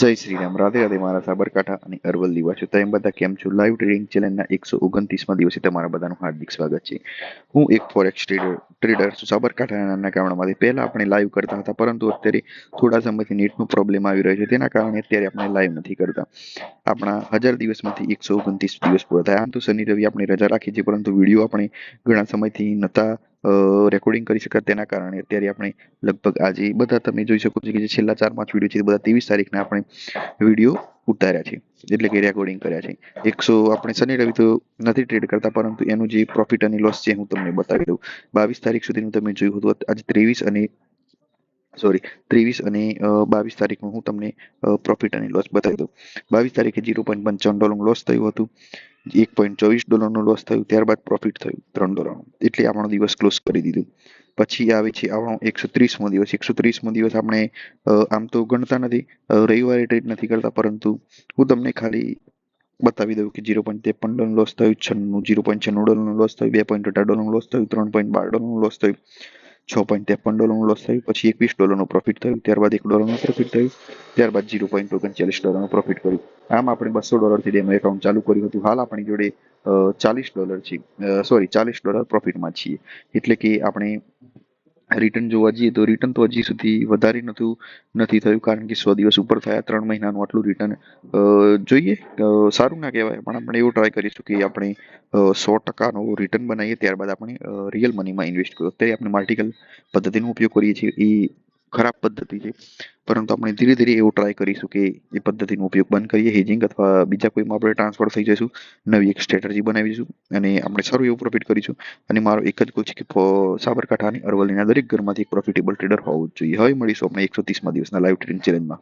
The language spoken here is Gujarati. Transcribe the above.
જય શ્રી રામ, રાધે રાધે મારા સાબરકાંઠા અને અરવલ્લી વાસીઓ. તમે બધા કેમ છો? લાઈવ ટ્રેડિંગ ચેનલના 129મા દિવસે તમારા બધાનું હાર્દિક સ્વાગત છે. હું એક ફોરેક્સ ટ્રેડર છું સાબરકાંઠાના નાના ગામડામાંથી. પહેલા આપણે લાઈવ કરતા હતા, પરંતુ અત્યારે થોડા સમયથી નેટનો પ્રોબ્લેમ આવી રહ્યો છે, તેના કારણે અત્યારે આપણે લાઈવ નથી કરતા. આપણા 1000 દિવસમાંથી 129 દિવસ પૂરા થયા. આમ તો શનિ રવિ આપણે રજા રાખી છે, પરંતુ વિડીયો આપણે ઘણા સમયથી નહોતા રેકોર્ડિંગ કરી શક્યા. તેના કારણે અત્યારે આપણે લગભગ આજે બધા તમે જોઈ શકો છો કે જે છેલ્લા 4-5 વિડીયો છે, બધા 23 તારીખના આપણે વિડીયો ઉતાર્યા છે, એટલે કે રેકોર્ડિંગ કર્યા છે. આપણે શનિ રવિ તો નથી ટ્રેડ કરતા, પરંતુ એનું જે પ્રોફિટ અને લોસ છે હું તમને બતાવી દઉં. 22 તારીખ સુધીનું તમે જોયું હતું. આજે 23 અને 22 તારીખનું હું તમને પ્રોફિટ અને લોસ બતાવી દઉં. 22 તારીખે $0.55 લોસ થયું હતું, $1.24 લોસ થયું, ત્યારબાદ પ્રોફિટ થયું $3, એટલે આપણો દિવસ ક્લોઝ કરી દીધું. પછી આવે છે આપણો 130મો દિવસ. 130મો દિવસ આપણે આમ તો ગણતા નથી, રવિવારે ટ્રેડ નથી કરતા, પરંતુ હું તમને ખાલી બતાવી દઉં કે $0.53 લોસ થયું, $0.96 લોસ થયું, $2.18 લોસ થયું, $3.12 લોસ થયું, $6.53 લોસ થયું, પછી $21 પ્રોફિટ થયું, ત્યારબાદ $1 પ્રોફિટ થયું, ત્યારબાદ $0.39 પ્રોફિટ કર્યું. આમ આપણે $200 થી ડેમો એકાઉન્ટ ચાલુ કર્યું હતું. હાલ આપણી જોડે $40 છે, $40 પ્રોફિટમાં છીએ. એટલે કે આપણે રિટર્ન જોવા જઈએ તો રિટર્ન તો હજી સુધી વધારે નથી થયું, કારણ કે 100 દિવસ ઉપર થયા. 3 મહિનાનું આટલું રિટર્ન જોઈએ સારું ના કહેવાય, પણ આપણે એવું ટ્રાય કરીશું કે આપણે 100% રિટર્ન બનાવીએ, ત્યારબાદ આપણે રિયલ મનીમાં ઇન્વેસ્ટ કરીએ. અત્યારે આપણે માર્ટિકલ પદ્ધતિનો ઉપયોગ કરીએ છીએ, એ ખરાબ પદ્ધતિ છે, પરંતુ આપણે ધીરે ધીરે એવું ટ્રાય કરીશું કે એ પદ્ધતિનો ઉપયોગ બંધ કરીએ, હેજિંગ અથવા બીજા કોઈમાં આપણે ટ્રાન્સફર થઈ જઈશું, નવી એક સ્ટ્રેટેજી બનાવીશું અને આપણે સારું એવું પ્રોફિટ કરીશું. અને મારો એક જ ગોલ છે કે સાબરકાંઠા અને અરવલ્લીના દરેક ઘરમાંથી એક પ્રોફિટેબલ ટ્રેડર હોવું જ જોઈએ. હવે મળીશું આપણે 130મા દિવસના લાઈવ ટ્રેડિંગ ચેલેન્જમાં.